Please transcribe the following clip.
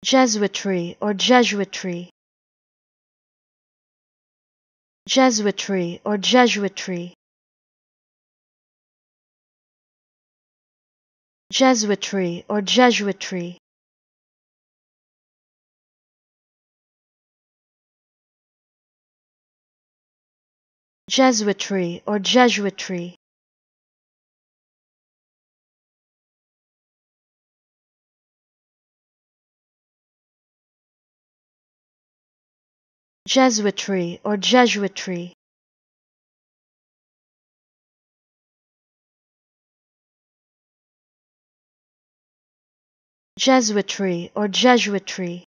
Jesuitry or Jesuitry. Jesuitry or Jesuitry. Jesuitry or Jesuitry. Jesuitry or Jesuitry. Jesuitry or Jesuitry. Jesuitry or Jesuitry.